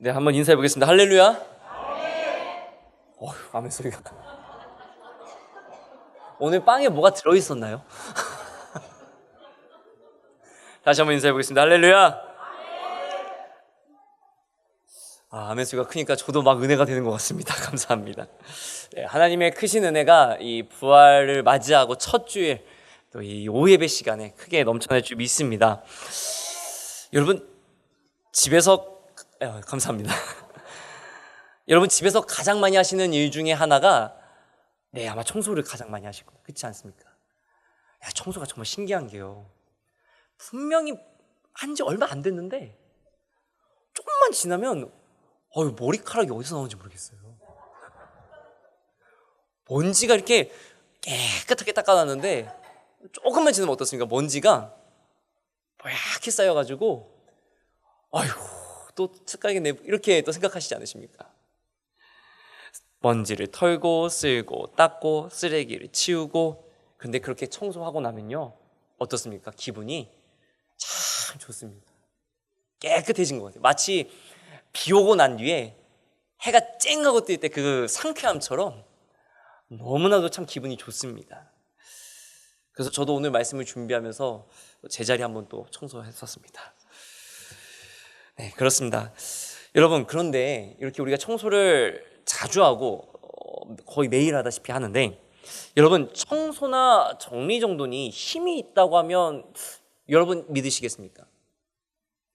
네, 한번 인사해 보겠습니다. 할렐루야. 어휴, 아멘 소리가. 오늘 빵에 뭐가 들어있었나요? 다시 한번 인사해 보겠습니다. 할렐루야. 아멘 소리가 크니까 저도 막 은혜가 되는 것 같습니다. 감사합니다. 네, 하나님의 크신 은혜가 이 부활을 맞이하고 첫 주일 또 이 오예배 시간에 크게 넘쳐날 줄 믿습니다. 여러분 집에서 감사합니다. 여러분 집에서 가장 많이 하시는 일 중에 하나가 아마 청소를 가장 많이 하실 거예요. 그렇지 않습니까? 청소가 정말 신기한 게요. 분명히 한 지 얼마 안 됐는데 조금만 지나면 머리카락이 어디서 나오는지 모르겠어요. 먼지가 이렇게 깨끗하게 닦아놨는데 조금만 지나면 어떻습니까? 먼지가 뽀얗게 쌓여가지고 또 습관이겠네 이렇게 또 생각하시지 않으십니까? 먼지를 털고 쓸고 닦고 쓰레기를 치우고, 근데 그렇게 청소하고 나면요 어떻습니까? 기분이 참 좋습니다. 깨끗해진 것 같아요. 마치 비 오고 난 뒤에 해가 쨍하고 뜰 때 그 상쾌함처럼 너무나도 참 기분이 좋습니다. 그래서 저도 오늘 말씀을 준비하면서 제자리 한번 또 청소했었습니다. 네, 그렇습니다. 여러분, 그런데 이렇게 우리가 청소를 자주 하고 거의 매일 하다시피 하는데, 여러분 청소나 정리정돈이 힘이 있다고 하면 여러분 믿으시겠습니까?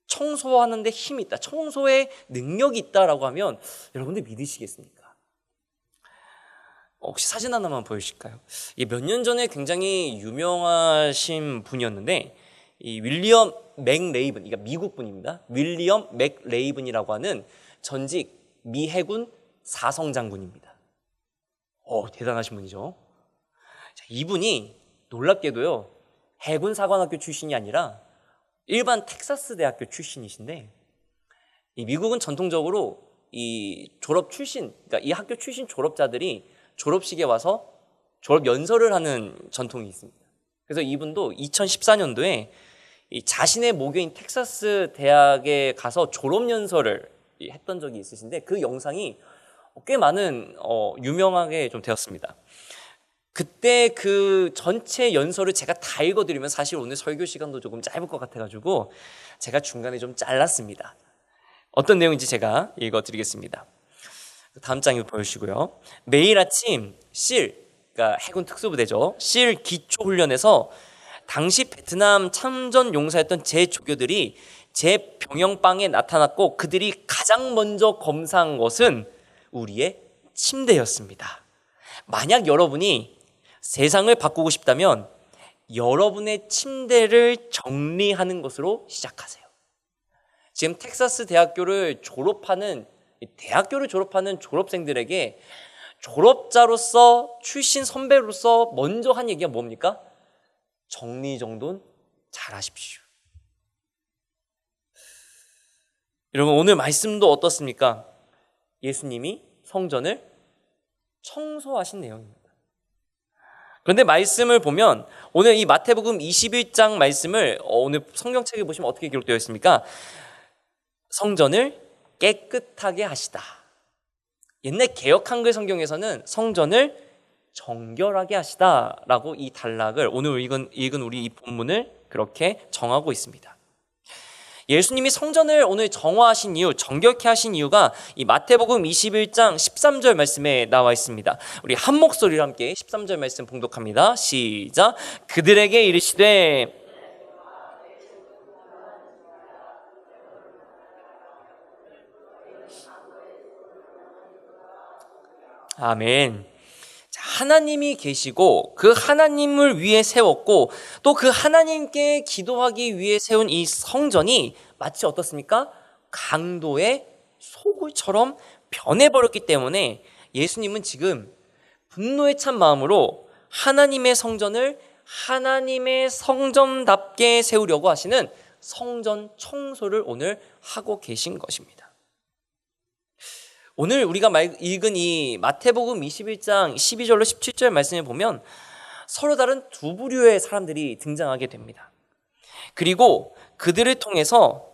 청소하는데 힘이 있다, 청소에 능력이 있다라고 하면 여러분들 믿으시겠습니까? 혹시 사진 하나만 보여주실까요? 몇 년 전에 굉장히 유명하신 분이었는데, 이 윌리엄 맥레이븐, 그러니까 미국 분입니다. 윌리엄 맥레이븐이라고 하는 전직 미 해군 사성 장군입니다. 대단하신 분이죠. 자, 이분이 놀랍게도요 해군 사관학교 출신이 아니라 일반 텍사스 대학교 출신이신데, 이 미국은 전통적으로 이 졸업 출신, 그러니까 이 학교 출신 졸업자들이 졸업식에 와서 졸업 연설을 하는 전통이 있습니다. 그래서 이분도 2014년도에 이 자신의 모교인 텍사스 대학에 가서 졸업 연설을 했던 적이 있으신데, 그 영상이 꽤 많은 유명하게 좀 되었습니다. 그때 그 전체 연설을 제가 다 읽어드리면 사실 오늘 설교 시간도 조금 짧을 것 같아가지고 제가 중간에 좀 잘랐습니다. 어떤 내용인지 제가 읽어드리겠습니다. 다음 장을 보여주시고요. 매일 아침 실, 그러니까 해군 특수부대죠, 실 기초훈련에서 당시 베트남 참전 용사였던 제 조교들이 제 병영방에 나타났고, 그들이 가장 먼저 검사한 것은 우리의 침대였습니다. 만약 여러분이 세상을 바꾸고 싶다면 여러분의 침대를 정리하는 것으로 시작하세요. 지금 텍사스 대학교를 졸업하는 졸업생들에게 졸업자로서, 출신 선배로서 먼저 한 얘기가 뭡니까? 정리정돈 잘하십시오. 여러분, 오늘 말씀도 어떻습니까? 예수님이 성전을 청소하신 내용입니다. 그런데 말씀을 보면 오늘 이 마태복음 21장 말씀을 오늘 성경책에 보시면 어떻게 기록되어 있습니까? 성전을 깨끗하게 하시다. 옛날 개역 한글 성경에서는 성전을 정결하게 하시다라고 이 단락을, 오늘 읽은 우리 이 본문을 그렇게 정하고 있습니다. 예수님이 성전을 오늘 정화하신 이유, 정결케 하신 이유가 이 마태복음 21장 13절 말씀에 나와 있습니다. 우리 한 목소리로 함께 13절 말씀 봉독합니다. 시작. 그들에게 이르시되 아멘. 하나님이 계시고 그 하나님을 위해 세웠고 또 그 하나님께 기도하기 위해 세운 이 성전이 마치 어떻습니까? 강도의 소굴처럼 변해버렸기 때문에 예수님은 지금 분노에 찬 마음으로 하나님의 성전을 하나님의 성전답게 세우려고 하시는 성전 청소를 오늘 하고 계신 것입니다. 오늘 우리가 읽은 이 마태복음 21장 12절로 17절 말씀을 보면 서로 다른 두 부류의 사람들이 등장하게 됩니다. 그리고 그들을 통해서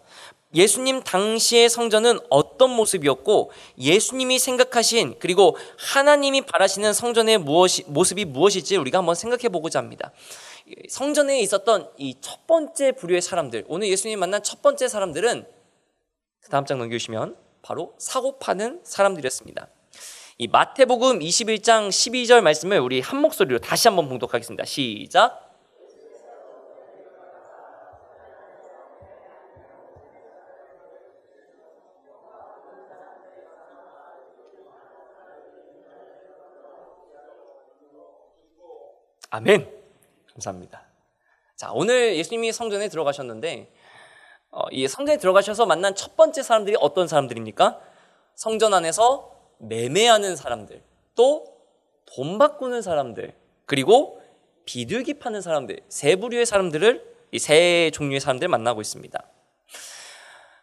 예수님 당시의 성전은 어떤 모습이었고 예수님이 생각하신 그리고 하나님이 바라시는 성전의 모습이 무엇일지 우리가 한번 생각해 보고자 합니다. 성전에 있었던 이 첫 번째 부류의 사람들, 오늘 예수님이 만난 첫 번째 사람들은 그 다음 장 넘겨주시면 바로 사고 파는 사람들이었습니다. 이 마태복음 21장 12절 말씀을 우리 한 목소리로 다시 한번 봉독하겠습니다. 시작. 아멘. 감사합니다. 자, 오늘 예수님이 성전에 들어가셨는데 이 성전에 들어가셔서 만난 첫 번째 사람들이 어떤 사람들입니까? 성전 안에서 매매하는 사람들, 또 돈 바꾸는 사람들, 그리고 비둘기 파는 사람들, 세 부류의 사람들을, 이 세 종류의 사람들을 만나고 있습니다.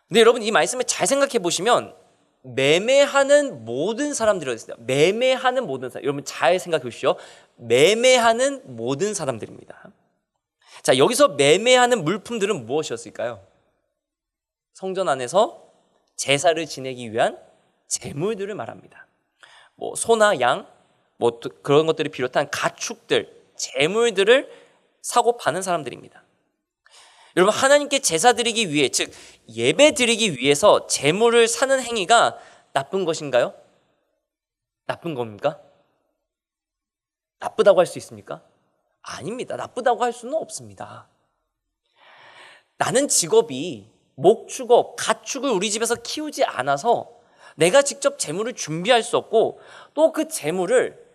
근데 여러분 이 말씀을 잘 생각해 보시면 매매하는 모든 사람들이 있습니다. 매매하는 모든 사람, 여러분 잘 생각해 보십시오. 매매하는 모든 사람들입니다. 자, 여기서 매매하는 물품들은 무엇이었을까요? 성전 안에서 제사를 지내기 위한 재물들을 말합니다. 뭐 소나 양, 뭐 그런 것들을 비롯한 가축들, 재물들을 사고 파는 사람들입니다. 여러분 하나님께 제사 드리기 위해, 즉 예배 드리기 위해서 재물을 사는 행위가 나쁜 것인가요? 나쁜 겁니까? 나쁘다고 할 수 있습니까? 아닙니다. 나쁘다고 할 수는 없습니다. 나는 직업이 목축업, 가축을 우리 집에서 키우지 않아서 내가 직접 재물을 준비할 수 없고 또 그 재물을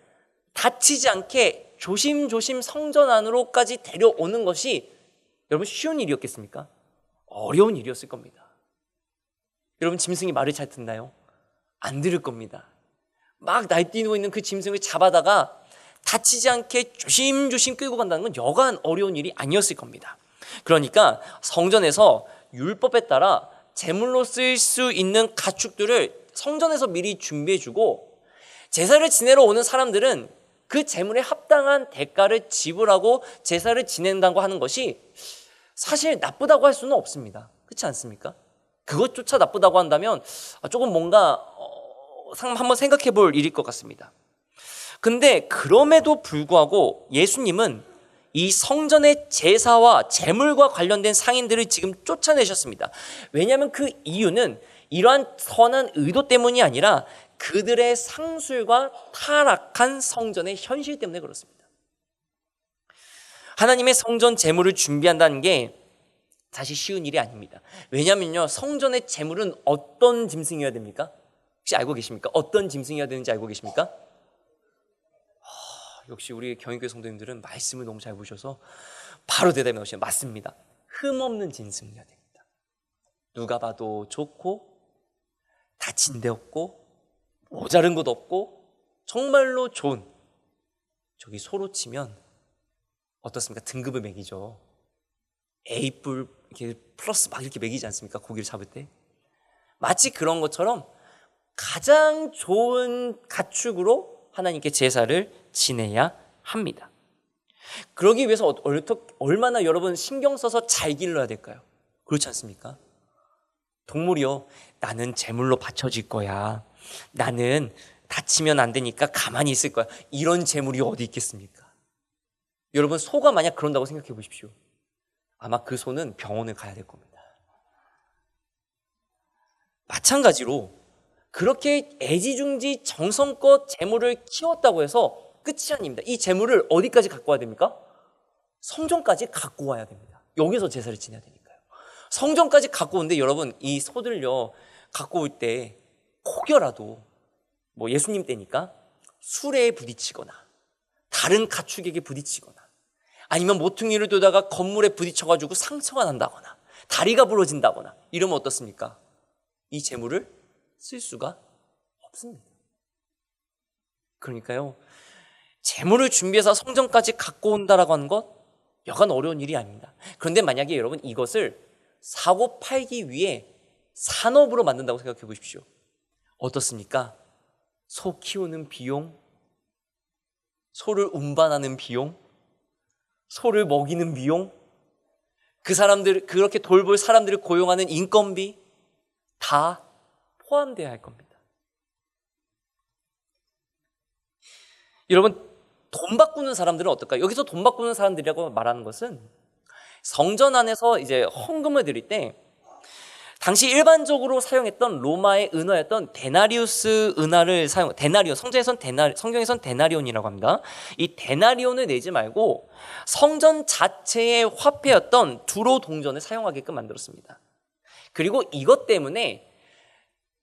다치지 않게 조심조심 성전 안으로까지 데려오는 것이 여러분 쉬운 일이었겠습니까? 어려운 일이었을 겁니다. 여러분 짐승이 말을 잘 듣나요? 안 들을 겁니다. 막 날뛰고 있는 그 짐승을 잡아다가 다치지 않게 조심조심 끌고 간다는 건 여간 어려운 일이 아니었을 겁니다. 그러니까 성전에서 율법에 따라 제물로 쓸 수 있는 가축들을 성전에서 미리 준비해주고 제사를 지내러 오는 사람들은 그 제물에 합당한 대가를 지불하고 제사를 지낸다고 하는 것이 사실 나쁘다고 할 수는 없습니다. 그렇지 않습니까? 그것조차 나쁘다고 한다면 조금 뭔가 한번 생각해 볼 일일 것 같습니다. 근데 그럼에도 불구하고 예수님은 이 성전의 제사와 제물과 관련된 상인들을 지금 쫓아내셨습니다. 왜냐하면 그 이유는 이러한 선한 의도 때문이 아니라 그들의 상술과 타락한 성전의 현실 때문에 그렇습니다. 하나님의 성전 제물을 준비한다는 게 사실 쉬운 일이 아닙니다. 왜냐하면요, 성전의 제물은 어떤 짐승이어야 됩니까? 혹시 알고 계십니까? 어떤 짐승이어야 되는지 알고 계십니까? 역시 우리 경희교회 성도님들은 말씀을 너무 잘 보셔서 바로 대답이 나오시네요. 맞습니다. 흠없는 짐승이어야 됩니다. 누가 봐도 좋고 다친 데 없고 모자른 것 없고 정말로 좋은, 저기 소로 치면 어떻습니까? 등급을 매기죠. A뿔 이렇게 플러스 막 이렇게 매기지 않습니까? 고기를 잡을 때. 마치 그런 것처럼 가장 좋은 가축으로 하나님께 제사를 지내야 합니다. 그러기 위해서 얼마나 여러분 신경 써서 잘 길러야 될까요? 그렇지 않습니까? 동물이요, 나는 제물로 바쳐질 거야, 나는 다치면 안 되니까 가만히 있을 거야, 이런 제물이 어디 있겠습니까? 여러분 소가 만약 그런다고 생각해 보십시오. 아마 그 소는 병원을 가야 될 겁니다. 마찬가지로 그렇게 애지중지 정성껏 재물을 키웠다고 해서 끝이 아닙니다. 이 재물을 어디까지 갖고 와야 됩니까? 성전까지 갖고 와야 됩니다. 여기서 제사를 지내야 되니까요. 성전까지 갖고 오는데 여러분 이 소들요 갖고 올 때 혹여라도 뭐 예수님 때니까 수레에 부딪히거나 다른 가축에게 부딪히거나 아니면 모퉁이를 두다가 건물에 부딪혀가지고 상처가 난다거나 다리가 부러진다거나 이러면 어떻습니까? 이 재물을 쓸 수가 없습니다. 그러니까요, 재물을 준비해서 성전까지 갖고 온다라고 하는 것 여간 어려운 일이 아닙니다. 그런데 만약에 여러분 이것을 사고 팔기 위해 산업으로 만든다고 생각해 보십시오. 어떻습니까? 소 키우는 비용, 소를 운반하는 비용, 소를 먹이는 비용, 그 사람들, 그렇게 돌볼 사람들을 고용하는 인건비, 다 포함되어야 할 겁니다. 여러분, 돈 바꾸는 사람들은 어떨까요? 여기서 돈 바꾸는 사람들이라고 말하는 것은 성전 안에서 이제 헌금을 드릴 때 당시 일반적으로 사용했던 로마의 은화였던 데나리우스 은화를 성경에선 데나리온이라고 합니다. 이 데나리온을 내지 말고 성전 자체의 화폐였던 두로 동전을 사용하게끔 만들었습니다. 그리고 이것 때문에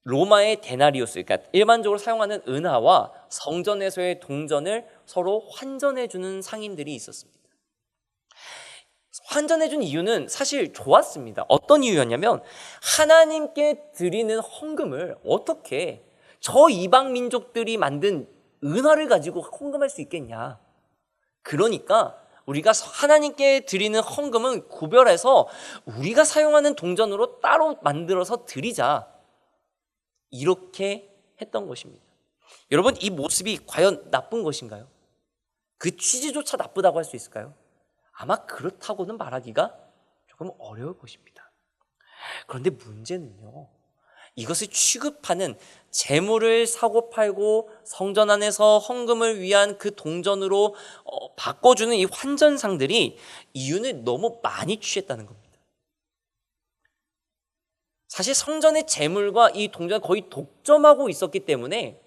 로마의 데나리우스, 그러니까 일반적으로 사용하는 은화와 성전에서의 동전을 서로 환전해주는 상인들이 있었습니다. 환전해준 이유는 사실 좋았습니다. 어떤 이유였냐면 하나님께 드리는 헌금을 어떻게 저 이방 민족들이 만든 은화를 가지고 헌금할 수 있겠냐. 그러니까 우리가 하나님께 드리는 헌금은 구별해서 우리가 사용하는 동전으로 따로 만들어서 드리자. 이렇게 했던 것입니다. 여러분, 이 모습이 과연 나쁜 것인가요? 그 취지조차 나쁘다고 할 수 있을까요? 아마 그렇다고는 말하기가 조금 어려울 것입니다. 그런데 문제는요, 이것을 취급하는 재물을 사고 팔고 성전 안에서 헌금을 위한 그 동전으로 바꿔주는 이 환전상들이 이윤을 너무 많이 취했다는 겁니다. 사실 성전의 재물과 이 동전을 거의 독점하고 있었기 때문에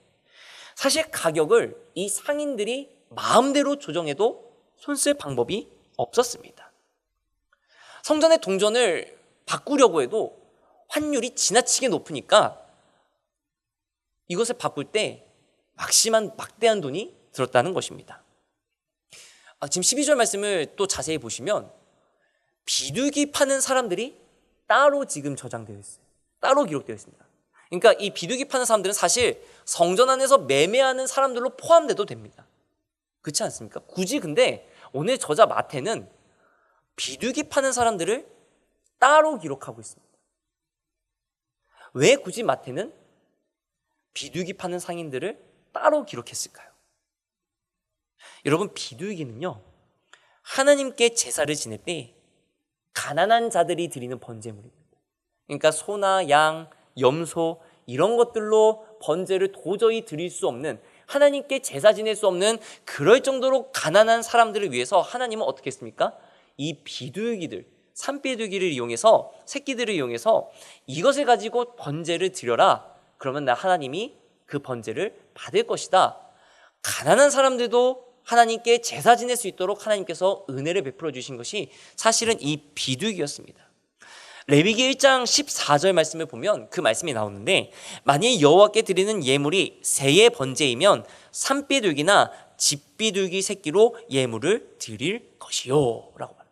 사실 가격을 이 상인들이 마음대로 조정해도 손쓸 방법이 없었습니다. 성전의 동전을 바꾸려고 해도 환율이 지나치게 높으니까 이것을 바꿀 때 막대한 돈이 들었다는 것입니다. 지금 12절 말씀을 또 자세히 보시면 비둘기 파는 사람들이 따로 지금 저장되어 있어요. 따로 기록되어 있습니다. 그러니까 이 비둘기 파는 사람들은 사실 성전 안에서 매매하는 사람들로 포함돼도 됩니다. 그렇지 않습니까? 굳이 근데 오늘 저자 마태는 비둘기 파는 사람들을 따로 기록하고 있습니다. 왜 굳이 마태는 비둘기 파는 상인들을 따로 기록했을까요? 여러분, 비둘기는요, 하나님께 제사를 지낼 때 가난한 자들이 드리는 번제물입니다. 그러니까 소나 양, 염소 이런 것들로 번제를 도저히 드릴 수 없는, 하나님께 제사 지낼 수 없는 그럴 정도로 가난한 사람들을 위해서 하나님은 어떻게 했습니까? 이 비둘기들, 산비둘기를 이용해서, 새끼들을 이용해서 이것을 가지고 번제를 드려라. 그러면 하나님이 그 번제를 받을 것이다. 가난한 사람들도 하나님께 제사 지낼 수 있도록 하나님께서 은혜를 베풀어 주신 것이 사실은 이 비둘기였습니다. 레위기 1장 14절 말씀을 보면 그 말씀이 나오는데, 만일 여호와께 드리는 예물이 새의 번제이면 산비둘기나 집비둘기 새끼로 예물을 드릴 것이요 라고 말합니다.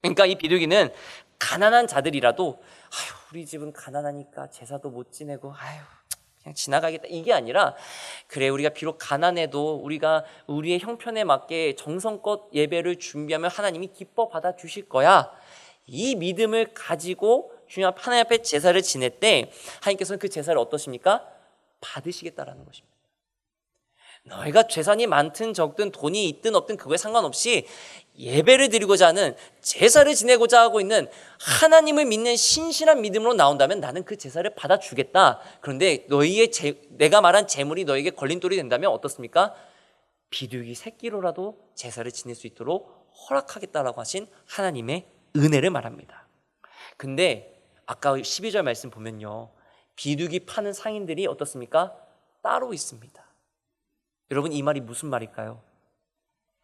그러니까 이 비둘기는 가난한 자들이라도 우리 집은 가난하니까 제사도 못 지내고 그냥 지나가겠다, 이게 아니라, 그래 우리가 비록 가난해도 우리가 우리의 형편에 맞게 정성껏 예배를 준비하면 하나님이 기뻐 받아 주실 거야, 이 믿음을 가지고 주님 하나님 앞에 제사를 지낼 때 하나님께서는 그 제사를 어떠십니까? 받으시겠다라는 것입니다. 너희가 재산이 많든 적든 돈이 있든 없든 그거에 상관없이 예배를 드리고자 하는, 제사를 지내고자 하고 있는 하나님을 믿는 신실한 믿음으로 나온다면 나는 그 제사를 받아주겠다. 그런데 내가 말한 재물이 너에게 걸림돌이 된다면 어떻습니까? 비둘기 새끼로라도 제사를 지낼 수 있도록 허락하겠다라고 하신 하나님의 은혜를 말합니다. 근데 아까 12절 말씀 보면요, 비둘기 파는 상인들이 어떻습니까? 따로 있습니다. 여러분, 이 말이 무슨 말일까요?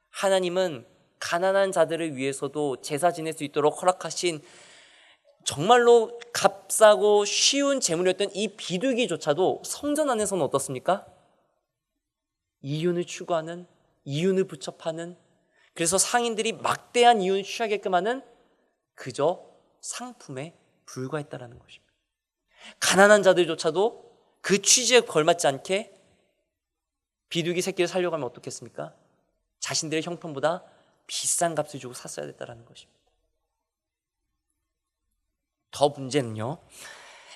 하나님은 가난한 자들을 위해서도 제사 지낼 수 있도록 허락하신 정말로 값싸고 쉬운 재물이었던 이 비둘기조차도 성전 안에서는 어떻습니까? 이윤을 추구하는, 이윤을 부첩하는, 그래서 상인들이 막대한 이윤을 취하게끔 하는 그저 상품에 불과했다라는 것입니다. 가난한 자들조차도 그 취지에 걸맞지 않게 비둘기 새끼를 살려고 하면 어떻겠습니까? 자신들의 형편보다 비싼 값을 주고 샀어야 됐다는 것입니다. 더 문제는요,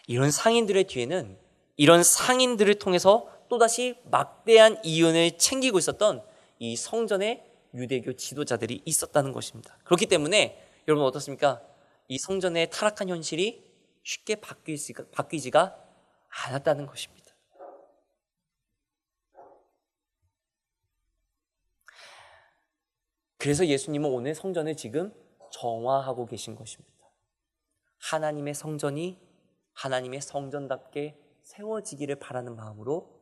이런 상인들의 뒤에는 이런 상인들을 통해서 또다시 막대한 이윤을 챙기고 있었던 이 성전의 유대교 지도자들이 있었다는 것입니다. 그렇기 때문에 여러분 어떻습니까? 이 성전의 타락한 현실이 쉽게 바뀌지가 않았다는 것입니다. 그래서 예수님은 오늘 성전을 지금 정화하고 계신 것입니다. 하나님의 성전이 하나님의 성전답게 세워지기를 바라는 마음으로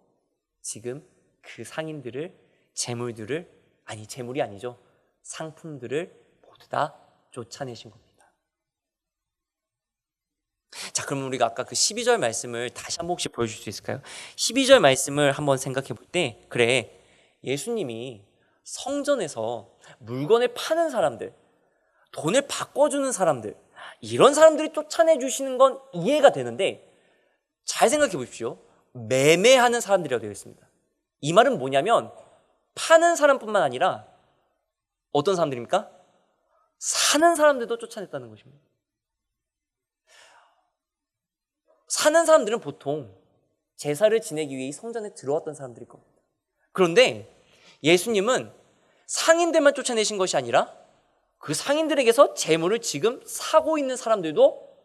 지금 그 상인들을, 재물이 아니죠, 상품들을 모두 다 쫓아내신 겁니다. 자, 그럼 우리가 아까 그 12절 말씀을 다시 한 번 혹시 보여줄 수 있을까요? 12절 말씀을 한번 생각해 볼 때, 그래, 예수님이 성전에서 물건을 파는 사람들, 돈을 바꿔주는 사람들, 이런 사람들이 쫓아내 주시는 건 이해가 되는데, 잘 생각해 보십시오. 매매하는 사람들이라고 되어 있습니다. 이 말은 뭐냐면 파는 사람뿐만 아니라 어떤 사람들입니까? 사는 사람들도 쫓아냈다는 것입니다. 사는 사람들은 보통 제사를 지내기 위해 이 성전에 들어왔던 사람들일 겁니다. 그런데 예수님은 상인들만 쫓아내신 것이 아니라 그 상인들에게서 재물을 지금 사고 있는 사람들도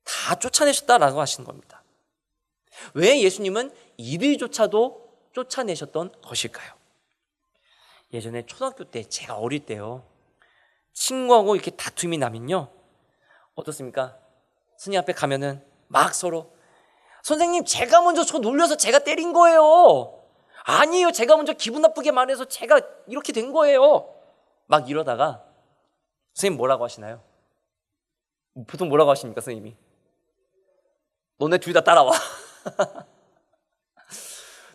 다 쫓아내셨다라고 하시는 겁니다. 왜 예수님은 이들조차도 쫓아내셨던 것일까요? 예전에 초등학교 때, 제가 어릴 때요, 친구하고 이렇게 다툼이 나면요, 어떻습니까? 스님 앞에 가면은 막 서로, 선생님 제가 먼저 저 놀려서 제가 때린 거예요. 아니에요, 제가 먼저 기분 나쁘게 말해서 제가 이렇게 된 거예요. 막 이러다가 선생님 뭐라고 하시나요? 보통 뭐라고 하십니까, 선생님이? 너네 둘 다 따라와.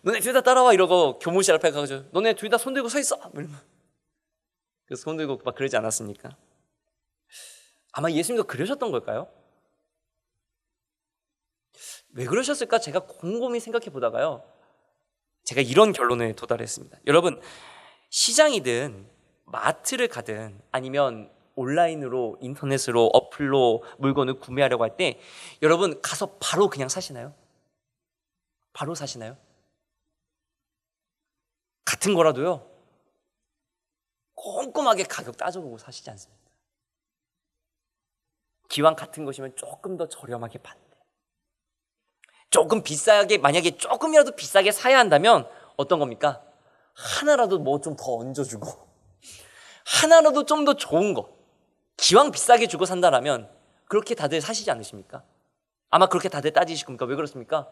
너네 둘 다 따라와 이러고 교무실 앞에 가가지고 너네 둘 다 손 들고 서 있어. 그래서 손 들고 막 그러지 않았습니까? 아마 예수님도 그러셨던 걸까요? 왜 그러셨을까? 제가 곰곰이 생각해 보다가요, 제가 이런 결론에 도달했습니다. 여러분, 시장이든 마트를 가든 아니면 온라인으로, 인터넷으로, 어플로 물건을 구매하려고 할 때 여러분 가서 바로 그냥 사시나요? 바로 사시나요? 같은 거라도요, 꼼꼼하게 가격 따져보고 사시지 않습니다. 기왕 같은 것이면 조금 더 저렴하게 받는데, 조금 비싸게, 만약에 조금이라도 비싸게 사야 한다면 어떤 겁니까? 하나라도 뭐 좀 더 얹어주고, 하나라도 좀 더 좋은 거, 기왕 비싸게 주고 산다라면 그렇게 다들 사시지 않으십니까? 아마 그렇게 다들 따지실 겁니까? 왜 그렇습니까?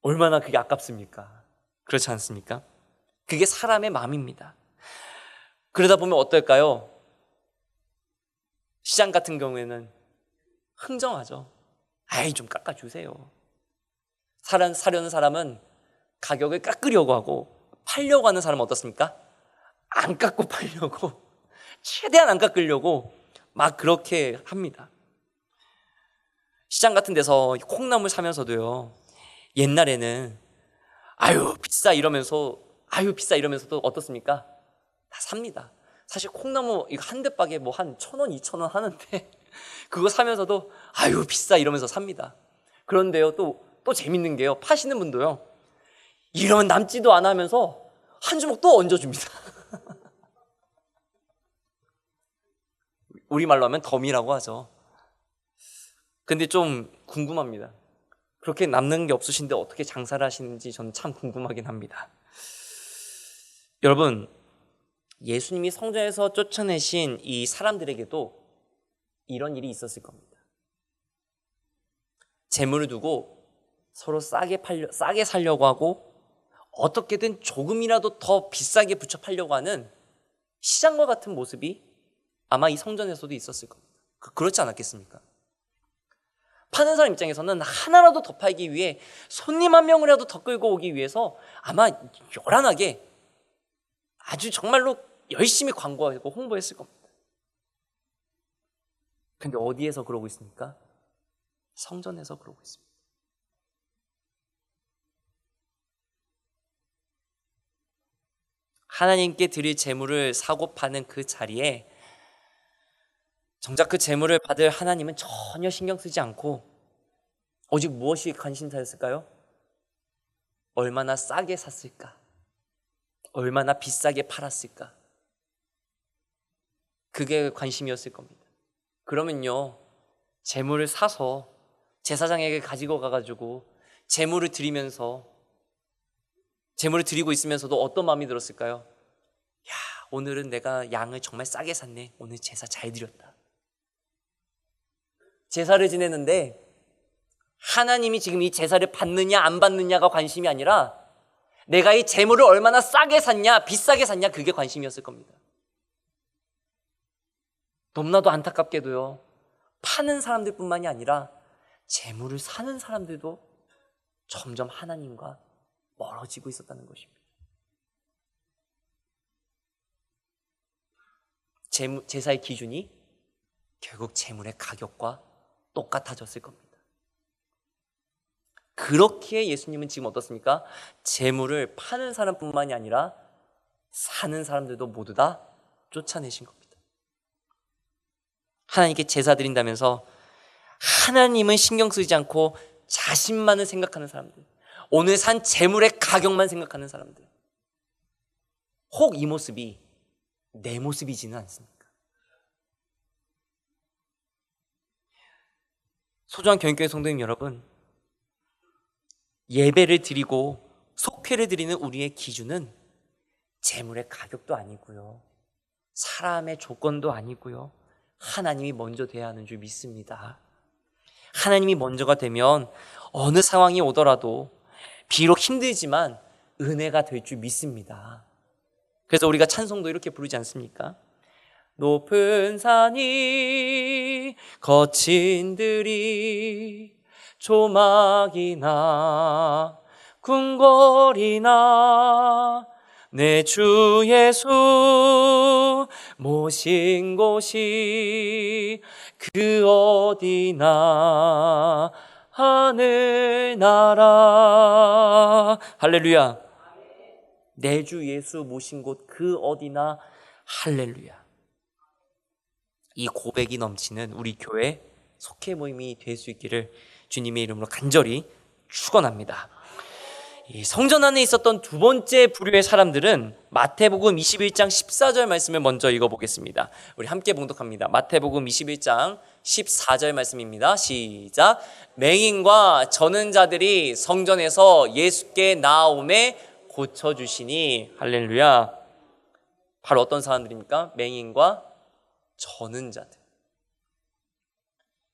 얼마나 그게 아깝습니까? 그렇지 않습니까? 그게 사람의 마음입니다. 그러다 보면 어떨까요? 시장 같은 경우에는 흥정하죠. 아이, 좀 깎아주세요. 사려는 사람은 가격을 깎으려고 하고, 팔려고 하는 사람은 어떻습니까? 안 깎고 팔려고, 최대한 안 깎으려고 막 그렇게 합니다. 시장 같은 데서 콩나물 사면서도요, 옛날에는 아유 비싸 이러면서도 어떻습니까? 다 삽니다. 사실 콩나무 이거 한 대박에 뭐 한 1,000원, 2,000원 하는데 그거 사면서도 아유 비싸 이러면서 삽니다. 그런데요, 또 재밌는 게요, 파시는 분도요, 이러면 남지도 않아 하면서 한 주먹 또 얹어줍니다. 우리말로 하면 덤이라고 하죠. 근데 좀 궁금합니다. 그렇게 남는 게 없으신데 어떻게 장사를 하시는지 저는 참 궁금하긴 합니다. 여러분, 예수님이 성전에서 쫓아내신 이 사람들에게도 이런 일이 있었을 겁니다. 재물을 두고 서로 싸게 살려고 하고, 어떻게든 조금이라도 더 비싸게 붙여 팔려고 하는 시장과 같은 모습이 아마 이 성전에서도 있었을 겁니다. 그렇지 않았겠습니까? 파는 사람 입장에서는 하나라도 더 팔기 위해, 손님 한 명이라도 더 끌고 오기 위해서 아마 요란하게 아주 정말로 열심히 광고하고 홍보했을 겁니다. 근데 어디에서 그러고 있습니까? 성전에서 그러고 있습니다. 하나님께 드릴 재물을 사고 파는 그 자리에 정작 그 재물을 받을 하나님은 전혀 신경 쓰지 않고 오직 무엇이 관심사였을까요? 얼마나 싸게 샀을까? 얼마나 비싸게 팔았을까? 그게 관심이었을 겁니다. 그러면요, 재물을 사서 제사장에게 가지고 가가지고 제물을 드리고 있으면서도 어떤 마음이 들었을까요? 야, 오늘은 내가 양을 정말 싸게 샀네. 오늘 제사 잘 드렸다. 제사를 지내는데 하나님이 지금 이 제사를 받느냐 안 받느냐가 관심이 아니라 내가 이 제물을 얼마나 싸게 샀냐, 비싸게 샀냐, 그게 관심이었을 겁니다. 너무나도 안타깝게도요, 파는 사람들뿐만이 아니라 제물을 사는 사람들도 점점 하나님과 멀어지고 있었다는 것입니다. 제사의 기준이 결국 제물의 가격과 똑같아졌을 겁니다. 그렇기에 예수님은 지금 어떻습니까? 제물을 파는 사람뿐만이 아니라 사는 사람들도 모두 다 쫓아내신 겁니다. 하나님께 제사 드린다면서 하나님은 신경 쓰지 않고 자신만을 생각하는 사람들, 오늘 산 제물의 가격만 생각하는 사람들, 혹 이 모습이 내 모습이지는 않습니까? 소중한 경영교회 성도님 여러분, 예배를 드리고 속회를 드리는 우리의 기준은 제물의 가격도 아니고요, 사람의 조건도 아니고요, 하나님이 먼저 돼야 하는 줄 믿습니다. 하나님이 먼저가 되면 어느 상황이 오더라도 비록 힘들지만 은혜가 될 줄 믿습니다. 그래서 우리가 찬송도 이렇게 부르지 않습니까? 높은 산이 거친 들이 조막이나 궁궐이나 내 주 예수 모신 곳이 그 어디나 하늘나라. 할렐루야. 내 주 예수 모신 곳 그 어디나 할렐루야. 이 고백이 넘치는 우리 교회 속회 모임이 될 수 있기를 주님의 이름으로 간절히 축원합니다. 이 성전 안에 있었던 두 번째 부류의 사람들은 마태복음 21장 14절 말씀을 먼저 읽어보겠습니다. 우리 함께 봉독합니다. 마태복음 21장 14절 말씀입니다. 시작. 맹인과 저는 자들이 성전에서 예수께 나아오매 고쳐주시니. 할렐루야. 바로 어떤 사람들입니까? 맹인과 저는 자들.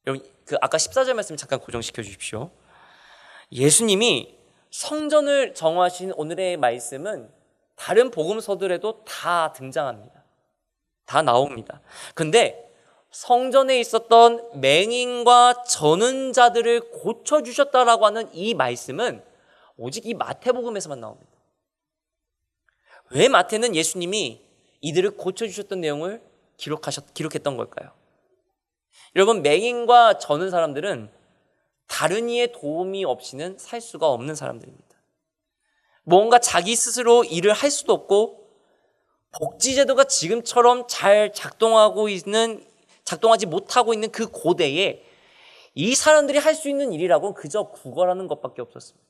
여러분, 아까 14절 말씀 잠깐 고정시켜 주십시오. 예수님이 성전을 정하신 오늘의 말씀은 다른 복음서들에도 다 등장합니다. 다 나옵니다. 근데 성전에 있었던 맹인과 저는 자들을 고쳐주셨다라고 하는 이 말씀은 오직 이 마태복음에서만 나옵니다. 왜 마태는 예수님이 이들을 고쳐주셨던 내용을 기록했던 걸까요? 여러분, 맹인과 저는 사람들은 다른 이의 도움이 없이는 살 수가 없는 사람들입니다. 뭔가 자기 스스로 일을 할 수도 없고 복지제도가 지금처럼 잘 작동하지 못하고 있는 그 고대에 이 사람들이 할 수 있는 일이라고는 그저 구걸하는 것밖에 없었습니다.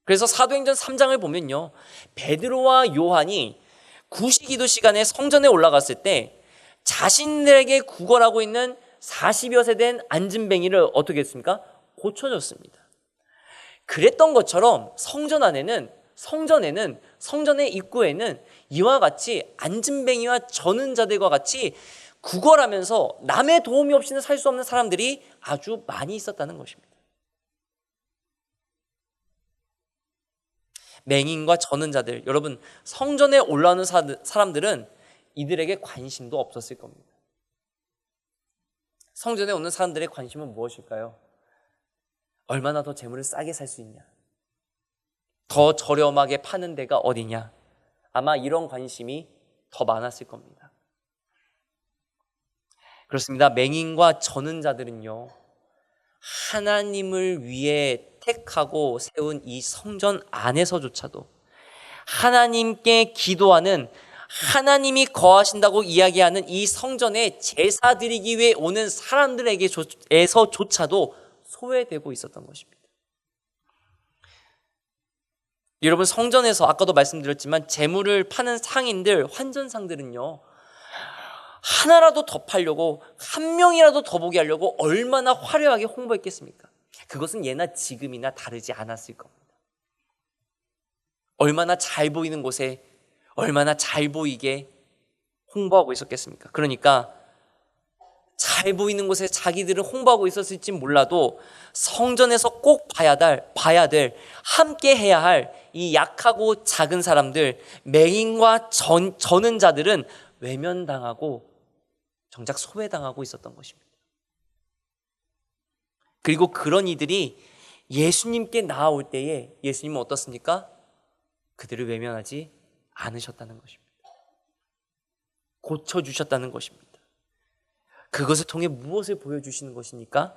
그래서 사도행전 3장을 보면요, 베드로와 요한이 구시기도 시간에 성전에 올라갔을 때 자신들에게 구걸하고 있는 40여 세 된 앉은뱅이를 어떻게 했습니까? 고쳐줬습니다. 그랬던 것처럼 성전의 입구에는 이와 같이 앉은뱅이와 저는 자들과 같이 구걸하면서 남의 도움이 없이는 살 수 없는 사람들이 아주 많이 있었다는 것입니다. 맹인과 저는 자들, 여러분, 성전에 올라오는 사람들은 이들에게 관심도 없었을 겁니다. 성전에 오는 사람들의 관심은 무엇일까요? 얼마나 더 재물을 싸게 살 수 있냐? 더 저렴하게 파는 데가 어디냐? 아마 이런 관심이 더 많았을 겁니다. 그렇습니다. 맹인과 저는 자들은요, 하나님을 위해 택하고 세운 이 성전 안에서조차도 하나님께 기도하는, 하나님이 거하신다고 이야기하는 이 성전에 제사 드리기 위해 오는 사람들에게서조차도 소외되고 있었던 것입니다. 여러분, 성전에서 아까도 말씀드렸지만 제물을 파는 상인들, 환전상들은요, 하나라도 더 팔려고, 한 명이라도 더 보게 하려고 얼마나 화려하게 홍보했겠습니까? 그것은 예나 지금이나 다르지 않았을 겁니다. 얼마나 잘 보이는 곳에 얼마나 잘 보이게 홍보하고 있었겠습니까? 그러니까 잘 보이는 곳에 자기들은 홍보하고 있었을지 몰라도 성전에서 꼭 봐야 될, 함께 해야 할 이 약하고 작은 사람들, 맹인과 저는 자들은 외면당하고 정작 소외당하고 있었던 것입니다. 그리고 그런 이들이 예수님께 나아올 때에 예수님은 어떻습니까? 그들을 외면하지 않으셨다는 것입니다. 고쳐주셨다는 것입니다. 그것을 통해 무엇을 보여주시는 것입니까?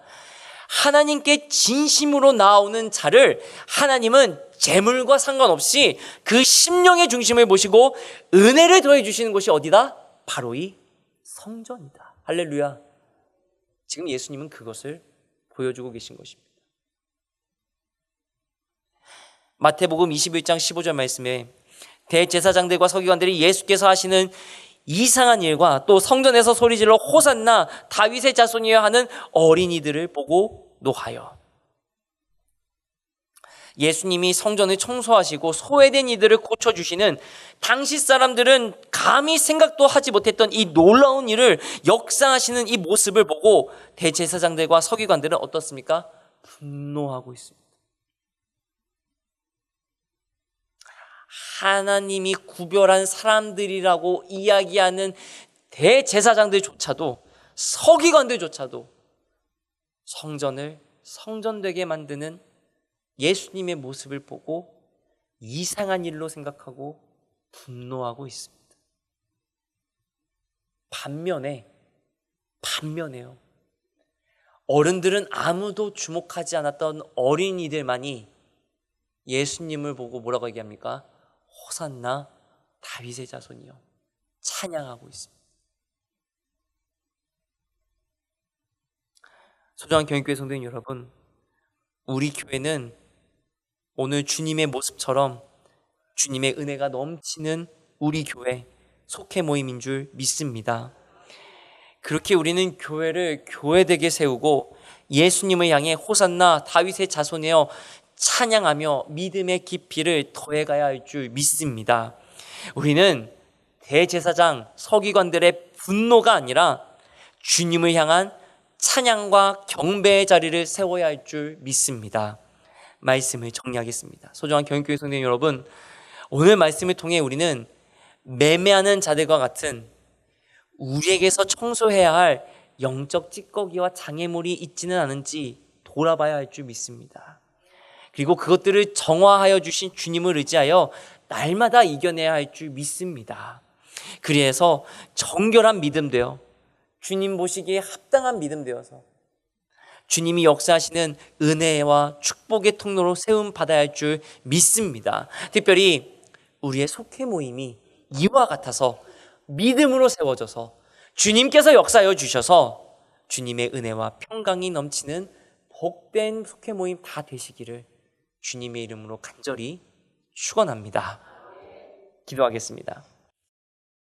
하나님께 진심으로 나오는 자를 하나님은 재물과 상관없이 그 심령의 중심을 보시고 은혜를 더해 주시는 곳이 어디다? 바로 이 성전이다. 할렐루야. 지금 예수님은 그것을 보여주고 계신 것입니다. 마태복음 21장 15절 말씀에 대제사장들과 서기관들이 예수께서 하시는 이상한 일과 또 성전에서 소리질러 호산나 다윗의 자손이여 하는 어린이들을 보고 노하여. 예수님이 성전을 청소하시고 소외된 이들을 고쳐주시는 당시 사람들은 감히 생각도 하지 못했던 이 놀라운 일을 역사하시는 이 모습을 보고 대제사장들과 서기관들은 어떻습니까? 분노하고 있습니다. 하나님이 구별한 사람들이라고 이야기하는 대제사장들조차도, 서기관들조차도 성전을 성전되게 만드는 예수님의 모습을 보고 이상한 일로 생각하고 분노하고 있습니다. 반면에요. 어른들은 아무도 주목하지 않았던 어린이들만이 예수님을 보고 뭐라고 얘기합니까? 호산나 다윗의 자손이여 찬양하고 있습니다. 소중한 교인교회 성도님 여러분, 우리 교회는 오늘 주님의 모습처럼 주님의 은혜가 넘치는 우리 교회, 속회 모임인 줄 믿습니다. 그렇게 우리는 교회를 교회되게 세우고 예수님을 향해 호산나 다윗의 자손이여 찬양하며 믿음의 깊이를 더해가야 할 줄 믿습니다. 우리는 대제사장, 서기관들의 분노가 아니라 주님을 향한 찬양과 경배의 자리를 세워야 할 줄 믿습니다. 말씀을 정리하겠습니다. 소중한 교인교회 성도님 여러분, 오늘 말씀을 통해 우리는 매매하는 자들과 같은 우리에게서 청소해야 할 영적 찌꺼기와 장애물이 있지는 않은지 돌아봐야 할 줄 믿습니다. 그리고 그것들을 정화하여 주신 주님을 의지하여 날마다 이겨내야 할 줄 믿습니다. 그래서 정결한 믿음 되어 주님 보시기에 합당한 믿음 되어서 주님이 역사하시는 은혜와 축복의 통로로 세움 받아야 할 줄 믿습니다. 특별히 우리의 속회 모임이 이와 같아서 믿음으로 세워져서 주님께서 역사하여 주셔서 주님의 은혜와 평강이 넘치는 복된 속회 모임 다 되시기를 주님의 이름으로 간절히 축원합니다. 기도하겠습니다.